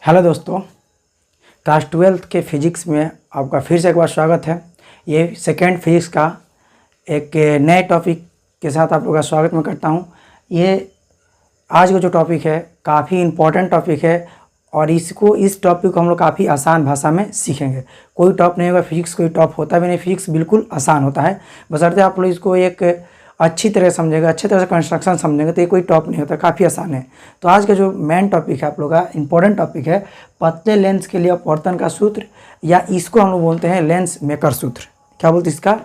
Hello दोस्तों, class 12th के physics में आपका फिर से एक बार स्वागत है। ये सेकेंड फिजिक्स का एक नए टॉपिक के साथ आप लोगों का स्वागत मैं करता हूँ। ये आज का जो टॉपिक है काफ़ी इम्पोर्टेंट टॉपिक है और इस टॉपिक को हम लोग काफ़ी आसान भाषा में सीखेंगे। कोई टॉप नहीं होगा फिजिक्स, कोई टॉप होता भी नहीं। फिजिक्स बिल्कुल आसान होता है, बशर्ते आप लोग इसको एक अच्छी तरह समझेगा, अच्छी तरह से कंस्ट्रक्शन समझेंगे तो ये कोई टॉप नहीं होता, काफ़ी आसान है। तो आज का जो मेन टॉपिक है आप लोग का इंपॉर्टेंट टॉपिक है पतले लेंस के लिए अपवर्तन का सूत्र, या इसको हम लोग बोलते हैं लेंस मेकर सूत्र। क्या बोलते हैं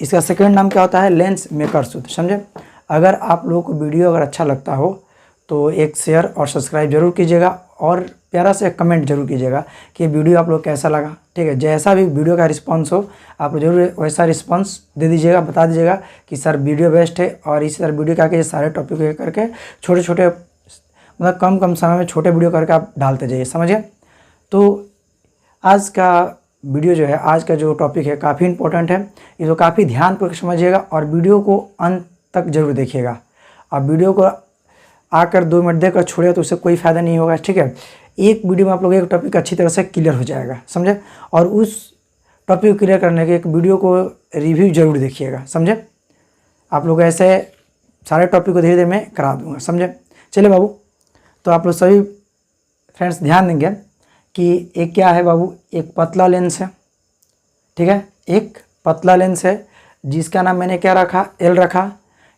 इसका सेकंड नाम क्या होता है? लेंस मेकर सूत्र। समझे? अगर आप लोगों को वीडियो अगर अच्छा लगता हो तो एक शेयर और सब्सक्राइब जरूर कीजिएगा और प्यारा से कमेंट जरूर कीजिएगा कि वीडियो आप लोग कैसा लगा। ठीक है, जैसा भी वीडियो का रिस्पांस हो आप लोग जरूर वैसा रिस्पांस दे दीजिएगा, बता दीजिएगा कि सर वीडियो बेस्ट है। और इसी तरह वीडियो क्या सारे टॉपिक करके छोटे छोटे मतलब कम समय में छोटे वीडियो करके आप डालते जाइए। समझिए? तो आज का वीडियो जो है, आज का जो टॉपिक है काफ़ी इंपॉर्टेंट है, इसको काफ़ी ध्यानपूर्वक समझिएगा और वीडियो को अंत तक जरूर देखिएगा। अब वीडियो को आकर 2 मिनट देकर छोड़िए तो उससे कोई फ़ायदा नहीं होगा। ठीक है, एक वीडियो में आप लोग एक टॉपिक अच्छी तरह से क्लियर हो जाएगा। समझे? और उस टॉपिक को क्लियर करने के एक वीडियो को रिव्यू जरूर देखिएगा। समझे? आप लोग ऐसे सारे टॉपिक को धीरे धीरे मैं करा दूंगा। समझे? चलिए बाबू, तो आप लोग सभी फ्रेंड्स ध्यान देंगे कि एक क्या है बाबू, एक पतला लेंस है। ठीक है, एक पतला लेंस है जिसका नाम मैंने क्या रखा? एल रखा।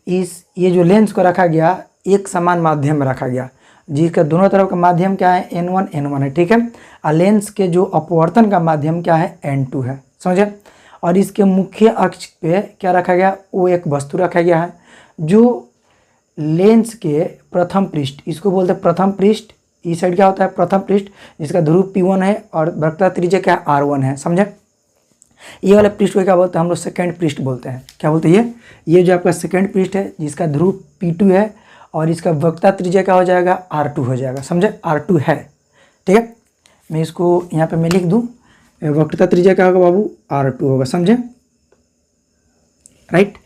ये जो लेंस को रखा गया एक समान माध्यम में रखा गया जिसका दोनों तरफ का माध्यम क्या है? N1 N1 है। ठीक है, और लेंस के जो अपवर्तन का माध्यम क्या है? N2 है। समझे? और इसके मुख्य अक्ष पे क्या रखा गया? वो एक वस्तु रखा गया है जो लेंस के प्रथम पृष्ठ, इसको बोलते हैं प्रथम पृष्ठ। इस साइड क्या होता है? प्रथम पृष्ठ, जिसका ध्रुव P1 है और वक्रता त्रिज्या क्या? R1 है। समझे? ये वाले पृष्ठ को क्या बोलते हैं? हम लोग सेकेंड पृष्ठ बोलते हैं। क्या बोलते हैं? ये जो आपका सेकेंड पृष्ठ है जिसका ध्रुव P2 है और इसका वक्रता त्रिज्या क्या हो जाएगा? R2 हो जाएगा। समझे? R2 है। ठीक है, मैं इसको यहाँ पे मैं लिख दूँ, वक्रता त्रिज्या क्या होगा बाबू? R2 होगा। समझे? राइट।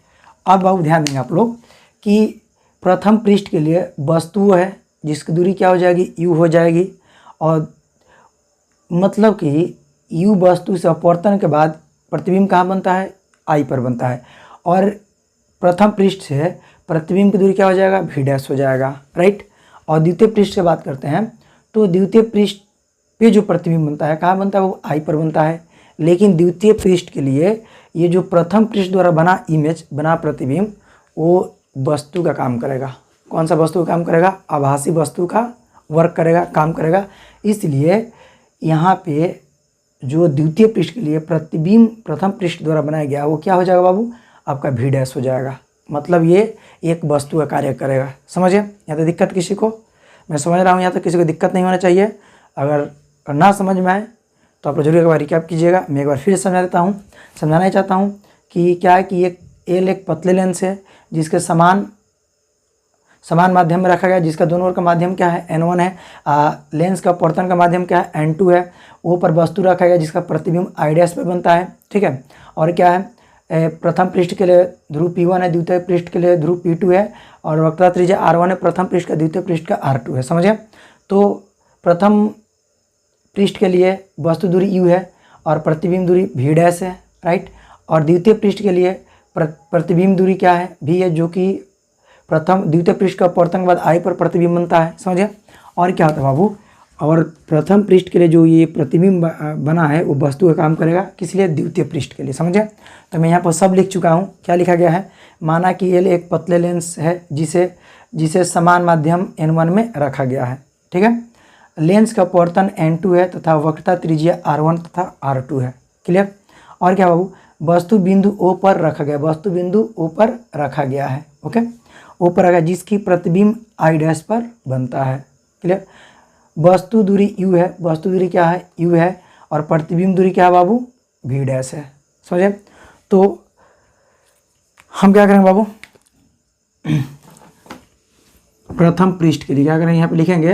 अब बाबू ध्यान देंगे आप लोग कि प्रथम पृष्ठ के लिए वस्तु है जिसकी दूरी क्या हो जाएगी? U हो जाएगी। और मतलब कि U वस्तु से अपवर्तन के बाद प्रतिबिंब कहाँ बनता है? I पर बनता है। और प्रथम पृष्ठ से प्रतिबिंब की दूरी क्या हो जाएगा? V' हो जाएगा। राइट। और द्वितीय पृष्ठ से बात करते हैं तो द्वितीय पृष्ठ पे जो प्रतिबिंब बनता है कहाँ बनता है? वो I पर बनता है। लेकिन द्वितीय पृष्ठ के लिए ये जो प्रथम पृष्ठ द्वारा बना इमेज, बना प्रतिबिंब, वो वस्तु का काम करेगा। कौन सा वस्तु का काम करेगा? आभासी वस्तु का वर्क करेगा, काम करेगा। इसलिए यहाँ पे जो द्वितीय पृष्ठ के लिए प्रतिबिंब प्रथम पृष्ठ द्वारा बनाया गया वो क्या हो जाएगा बाबू? आपका V' हो जाएगा। मतलब ये एक वस्तु का कार्य करेगा। समझिए? यहाँ तो दिक्कत किसी को, मैं समझ रहा हूँ यहाँ तो किसी को दिक्कत नहीं होना चाहिए। अगर ना समझ में आए तो आप लोग जरूर एक बार रिकैप कीजिएगा। मैं एक बार फिर समझा देता हूँ, समझाना चाहता हूँ कि क्या है कि एक पतले लेंस है जिसके समान माध्यम में रखा गया, जिसका दोनों ओर का माध्यम क्या है? N1 है। लेंस का अपवर्तन का माध्यम क्या है? N2 है। वो पर वस्तु रखा गया जिसका प्रतिबिंब I' पे बनता है। ठीक है, और क्या है? प्रथम पृष्ठ के लिए ध्रुव P1 है, द्वितीय पृष्ठ के लिए ध्रुव P2 है और वक्रता त्रिज्या R1 है। प्रथम पृष्ठ का, द्वितीय पृष्ठ का R2 है। समझे? तो प्रथम पृष्ठ के लिए वस्तु दूरी U है और प्रतिबिंब दूरी V' है। राइट। और द्वितीय पृष्ठ के लिए प्रतिबिंब दूरी क्या है? V है, जो कि द्वितीय पृष्ठ का अपवर्तन के बाद I पर प्रतिबिंब बनता है। समझे? और क्या होता है बाबू? और प्रथम पृष्ठ के लिए जो ये प्रतिबिंब बना है वो वस्तु का काम करेगा, किस लिए? द्वितीय पृष्ठ के लिए। समझे? तो मैं यहाँ पर सब लिख चुका हूँ। क्या लिखा गया है? माना कि ये एक पतले लेंस है जिसे समान माध्यम N1 में रखा गया है। ठीक है, लेंस का अपवर्तन N2 है तथा वक्रता त्रिज्या R1 तथा R2 है। क्लियर? और क्या बाबू? वस्तु बिंदु O पर रखा गया, वस्तु बिंदु O पर रखा गया है। ओके, O पर रखा, जिसकी प्रतिबिंब I' पर बनता है। क्लियर? वस्तु दूरी U है, वस्तु दूरी क्या है? U है। और प्रतिबिंब दूरी क्या है बाबू? V' है। समझे? तो हम क्या करेंगे बाबू? प्रथम पृष्ठ के लिए क्या करेंगे? यहाँ पे लिखेंगे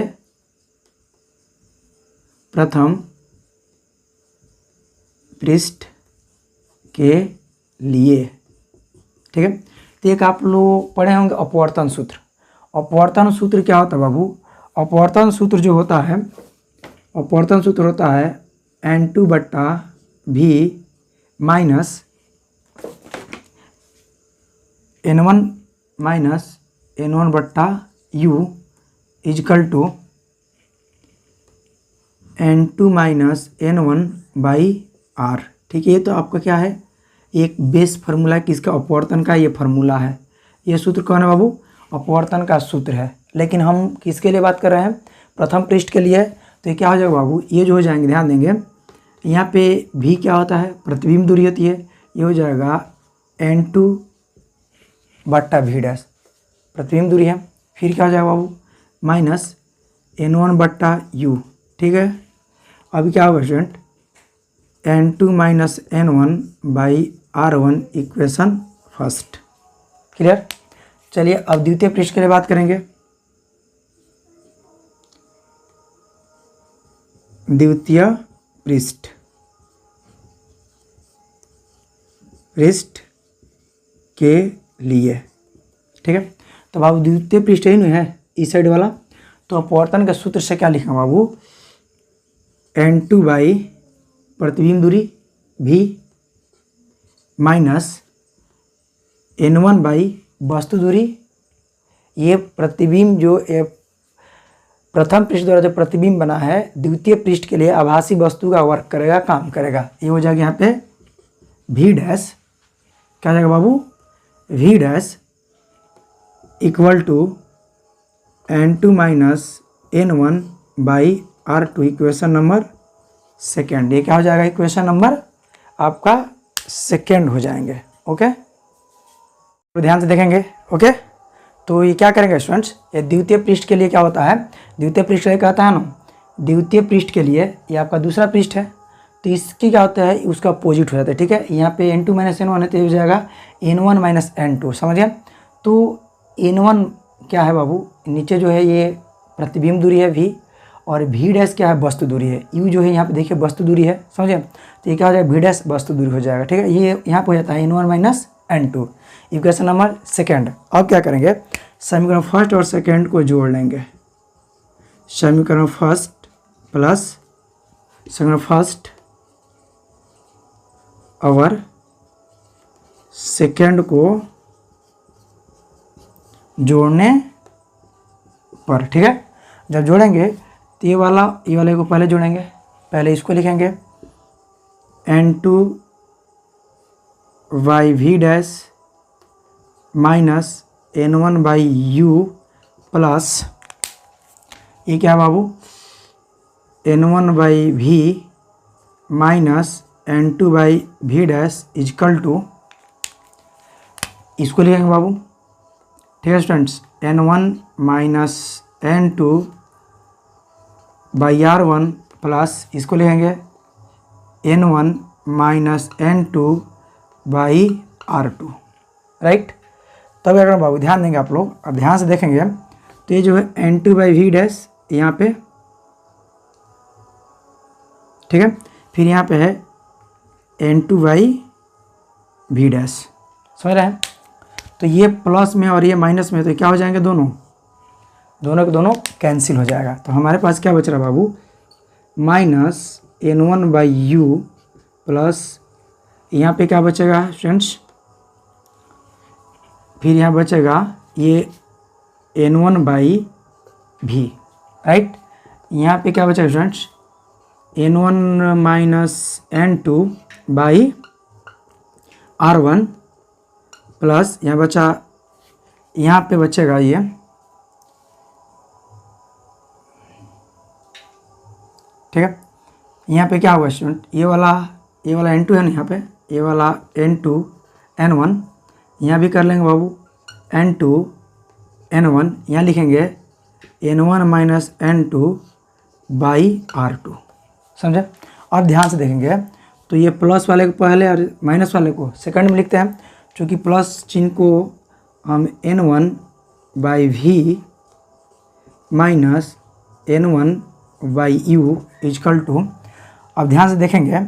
प्रथम पृष्ठ के लिए। ठीक है, तो एक आप लोग पढ़े होंगे अपवर्तन सूत्र। अपवर्तन सूत्र क्या होता है बाबू? अपवर्तन सूत्र जो होता है अपवर्तन सूत्र होता है N2 बट्टा V minus N1 minus N1 बट्टा U equal to N2 minus N1 by R। ठीक है, ये तो आपका क्या है, एक बेस फार्मूला है किसका, अपवर्तन का। ये फार्मूला है, ये सूत्र कौन है बाबू, अपवर्तन का सूत्र है। लेकिन हम किसके लिए बात कर रहे हैं, प्रथम पृष्ठ के लिए। तो ये क्या हो जाएगा बाबू, ये जो हो जाएंगे, ध्यान देंगे यहाँ पे भी क्या होता है, प्रतिबिंब दूरी होती है। ये हो जाएगा N2 बट्टा V डैश, प्रतिबिंब दूरी है। फिर क्या हो जाएगा बाबू, माइनस N1 बट्टा U। ठीक है, अभी क्या होगा student, N2 minus N1 by R1 equation first. Clear. चलिए अब द्वितीय पृष्ठ के लिए बात करेंगे। द्वितीय पृष्ठ के लिए, ठीक है। तो बाबू द्वितीय पृष्ठ ही नहीं है इस साइड वाला, तो अपवर्तन के सूत्र से क्या लिखा बाबू, N2 बाई प्रतिबिंब दूरी V माइनस N1 बाई वस्तु दूरी। ये प्रतिबिंब जो प्रथम पृष्ठ द्वारा जो प्रतिबिंब बना है, द्वितीय पृष्ठ के लिए आभासी वस्तु का वर्क करेगा, काम करेगा। ये हो जाएगा यहाँ पे V डैश, क्या हो जाएगा बाबू, V dash equal to N2 minus N1 by R2 equation number second. ये क्या हो जाएगा, इक्वेशन नंबर आपका सेकेंड हो जाएंगे। ओके, तो ध्यान से देखेंगे। ओके, तो ये क्या करेंगे स्टूडेंट्स, ये द्वितीय पृष्ठ के लिए क्या होता है, द्वितीय पृष्ठ के लिए कहता है ना, द्वितीय पृष्ठ के लिए ये आपका दूसरा पृष्ठ है, तो इसकी क्या होता है, उसका अपोजिट हो जाता है। ठीक है, यहाँ पे N2 माइनस N1 है तो ये हो जाएगा N1 माइनस N2, समझिए। तो N1 क्या है बाबू, नीचे जो है ये प्रतिबिंब दूरी है V, और V डैश क्या है, वस्तु दूरी है। U जो है यहाँ पे देखिए वस्तु दूरी है, समझिए। तो ये क्या हो जाएगा, V डैश वस्तु दूरी हो जाएगा। ठीक है, ये यहाँ पे हो जाता है N1 minus N2, equation number second. अब क्या करेंगे, समीकरण फर्स्ट और सेकेंड को जोड़ लेंगे। समीकरण फर्स्ट प्लस समीकरण फर्स्ट और सेकेंड को जोड़ने पर, ठीक है। जब जोड़ेंगे तो ये वाला को पहले जोड़ेंगे, पहले इसको लिखेंगे N2 by V dash minus N1 by U plus ये क्या है बाबू, N1 by V minus N2 by V dash equal to, इसको लिखेंगे बाबू। ठीक है students, N1 minus N2 by R1 plus इसको लिखेंगे N1 minus N2 by R2, right. तब अगर बाबू ध्यान देंगे आप लोग, अब ध्यान से देखेंगे तो ये जो है N2 बाई V डैश यहाँ पे, ठीक है। फिर यहाँ पे है N2 बाई V डैश, समझ रहे हैं। तो ये प्लस में और ये माइनस में, तो क्या हो जाएंगे, दोनों के दोनों कैंसिल हो जाएगा। तो हमारे पास क्या बच रहा बाबू, minus N1 by U plus यहाँ पे क्या बचेगा फ्रेंड्स, फिर यहाँ बचेगा ये N1 बाई V, राइट। यहाँ पे क्या बचेगा friends, N1 minus N2 by R1 plus यहाँ बचा, यहाँ पे बचेगा ये, ठीक है। यहाँ पे क्या होगा स्टूडेंट, ये वाला N2 है ना, यहाँ पे ये वाला N2 N1, यहाँ भी कर लेंगे बाबू N2 N1, यहाँ लिखेंगे N1 minus N2 by R2, समझे। अब ध्यान से देखेंगे तो ये प्लस वाले को पहले और माइनस वाले को सेकंड में लिखते हैं, क्योंकि प्लस चिन्ह को हम N1 by V minus N1 by U equal to. अब ध्यान से देखेंगे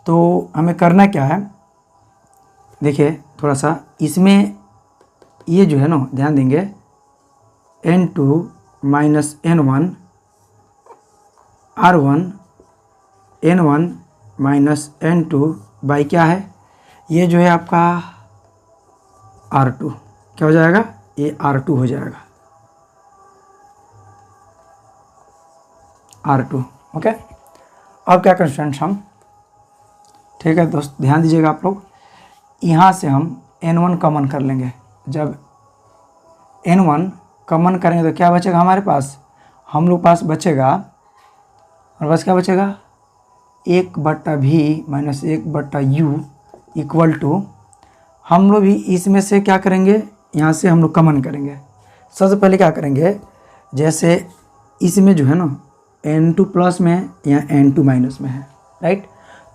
तो हमें करना क्या है, देखिए थोड़ा सा इसमें ये जो है ना, ध्यान देंगे N2 minus N1 R1 N1 minus N2 by क्या है, ये जो है आपका R2 क्या हो जाएगा, ये R2 हो जाएगा, R2। ओके, अब क्या कर स्टूडेंट्स हम, ठीक है दोस्त ध्यान दीजिएगा आप लोग, यहाँ से हम N1 कॉमन कर लेंगे। जब N1 कॉमन करेंगे तो क्या बचेगा हमारे पास, हम लोग पास बचेगा, हमारे पास क्या बचेगा, 1/v minus 1/u equal to, हम लोग भी इसमें से क्या करेंगे, यहाँ से हम लोग कॉमन करेंगे। सबसे पहले क्या करेंगे, जैसे इसमें जो है ना N2 प्लस में है या N2 माइनस में है, राइट,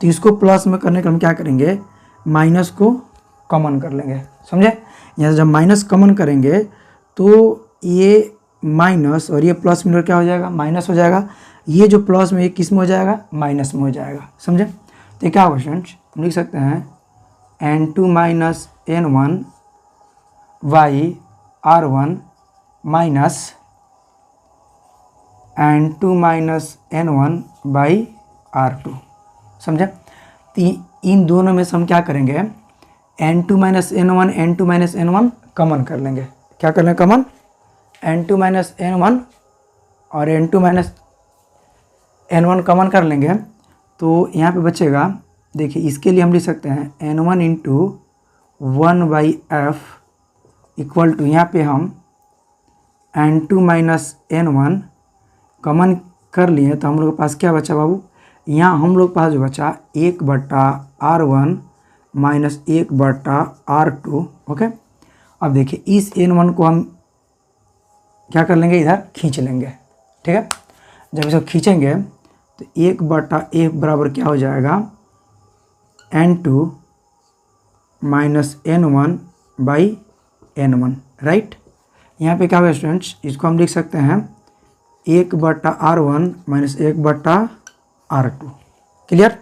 तो इसको प्लस में करने के हम क्या करेंगे, माइनस को कॉमन कर लेंगे, समझे। यहाँ से जब माइनस कॉमन करेंगे तो ये माइनस और ये प्लस मिलकर क्या हो जाएगा, माइनस हो जाएगा। ये जो प्लस में ये किस में हो जाएगा, माइनस में हो जाएगा, समझे। तो ये क्या होगा स्टूडेंट्स, हम लिख सकते हैं N2 minus N1 by R1 minus N2 minus N1 by R2, समझे। तो इन दोनों में से हम क्या करेंगे, N2 माइनस N1 कॉमन कर लेंगे। क्या कर लेंगे कॉमन, N2 माइनस N1 और N2 माइनस N1 कॉमन कर लेंगे तो यहाँ पे बचेगा, देखिए इसके लिए हम लिख सकते हैं N1 into 1/f equal to, यहाँ पे हम N2 माइनस N1 कॉमन कर लिए तो हम लोग के पास क्या बचा बाबू, यहाँ हम लोग के पास जो बचा 1/R1 माइनस 1/R2। ओके, अब देखिए इस N1 को हम क्या कर लेंगे, इधर खींच लेंगे, ठीक है। जब इसको खींचेंगे तो 1/f बराबर क्या हो जाएगा, N2 minus N1 by N1, right. यहाँ पे क्या होगा स्टूडेंट्स, इसको हम लिख सकते हैं 1/R1 माइनस 1/R2। क्लियर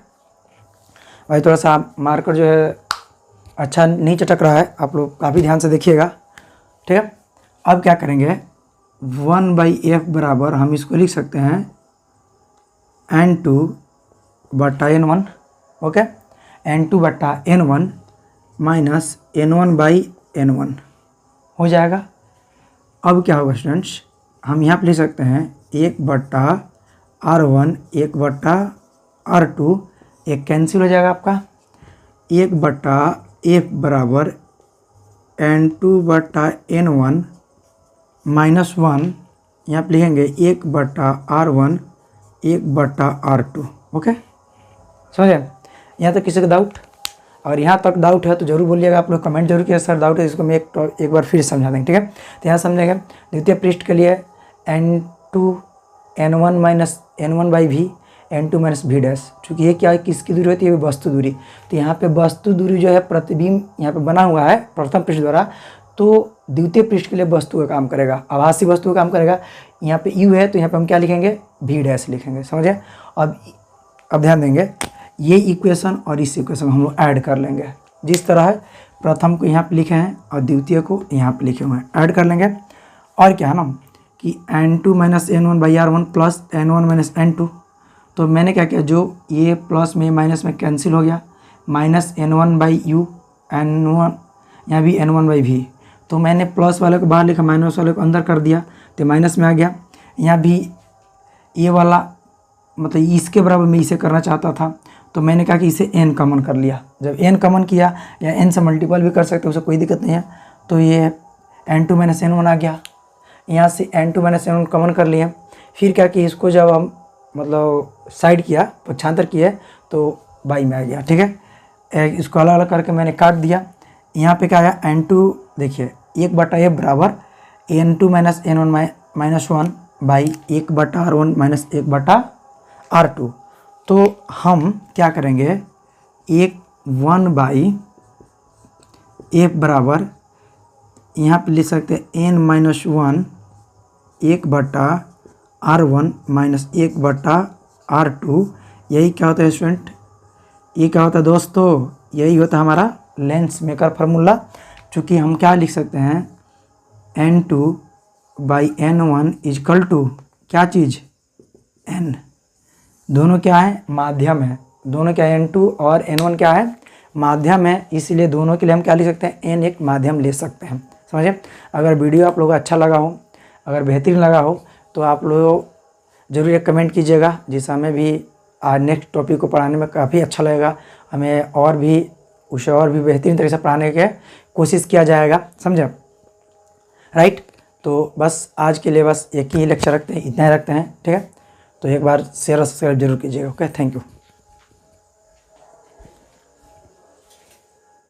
भाई, थोड़ा सा मार्कर जो है अच्छा नहीं चटक रहा है, आप लोग काफ़ी ध्यान से देखिएगा, ठीक है। अब क्या करेंगे, 1/f बराबर हम इसको लिख सकते हैं N2/N1, okay, N2/N1 minus N1/N1 हो जाएगा। अब क्या होगा स्टूडेंट्स, हम यहाँ पे लिख सकते हैं 1/R1 1/R2, एक कैंसिल हो जाएगा आपका, 1/f बराबर N2/N1 माइनस 1, यहाँ पे लिखेंगे 1/R1 1/R2। ओके, समझे। यहाँ तक किसी का डाउट, अगर यहाँ तक डाउट है तो जरूर बोलिएगा, आप लोग कमेंट जरूर किया सर डाउट है, इसको मैं एक बार फिर समझा देंगे, ठीक है। तो यहाँ समझेंगे द्वितीय पृष्ठ के लिए N2 N1 minus N1/v N2 minus v dash, चूँकि ये क्या है, किसकी दूरी होती है, वस्तु दूरी। तो यहाँ पे वस्तु दूरी जो है प्रतिबिंब यहाँ पे बना हुआ है प्रथम पृष्ठ द्वारा, तो द्वितीय पृष्ठ के लिए वस्तु का काम करेगा, आभासी वस्तु का काम करेगा। यहाँ पे u है तो यहाँ पे हम क्या लिखेंगे, v डैश लिखेंगे, समझे। अब ध्यान देंगे, ये इक्वेशन और इस इक्वेशन हम लोग ऐड कर लेंगे, जिस तरह है प्रथम को यहाँ पे लिखे हैं और द्वितीय को यहाँ पे लिखे हुए हैं, ऐड कर लेंगे। और क्या है ना कि N2 minus N1/R1 plus N1 minus N2, तो मैंने क्या किया, जो ये प्लस में माइनस में कैंसिल हो गया, माइनस N1/u N1, यहाँ भी N1/v, तो मैंने प्लस वाले को बाहर लिखा, माइनस वाले को अंदर कर दिया तो माइनस में आ गया। यहाँ भी ये वाला मतलब इसके बराबर मैं इसे करना चाहता था, तो मैंने कहा कि इसे n कॉमन कर लिया। जब n कॉमन किया, या n से मल्टीपल भी कर सकते हो, उसे कोई दिक्कत नहीं है, तो ये N2 माइनस N1 आ गया। यहाँ से N2 माइनस N1 कॉमन कर लिए, फिर क्या कि इसको जब हम मतलब साइड किया, पक्षांतर किए, तो बाई में आ गया, ठीक है। इसको अलग अलग करके मैंने काट दिया। यहाँ पे क्या आया, N2 देखिए 1/f बराबर N2 minus N1 minus 1 by 1/R1 minus 1/R2। तो हम क्या करेंगे, 1/f बराबर यहाँ पे लिख सकते हैं n minus 1 1/R1 minus 1/R2। यही क्या होता है स्टूडेंट, ये क्या होता है दोस्तों, यही होता है हमारा लेंस मेकर फार्मूला। चूँकि हम क्या लिख सकते हैं, N2/N1 इजकल टू क्या चीज़, n, दोनों क्या है, माध्यम है। दोनों क्या है, N2 और N1 क्या है, माध्यम है। इसलिए दोनों के लिए हम क्या लिख सकते हैं, N एक माध्यम ले सकते हैं। समझे। अगर वीडियो आप लोगों को अच्छा लगा हो, अगर बेहतरीन लगा हो, तो आप लोग ज़रूर एक कमेंट कीजिएगा, जिससे हमें भी नेक्स्ट टॉपिक को पढ़ाने में काफ़ी अच्छा लगेगा। हमें और भी उसे और भी बेहतरीन तरीके से पढ़ाने की कोशिश किया जाएगा। समझे, राइट। तो बस आज के लिए बस एक ही लेक्चर रखते हैं, इतना ही रखते हैं, ठीक है। तो एक बार शेयर और सब्सक्राइब जरूर कीजिएगा। Okay, thank you.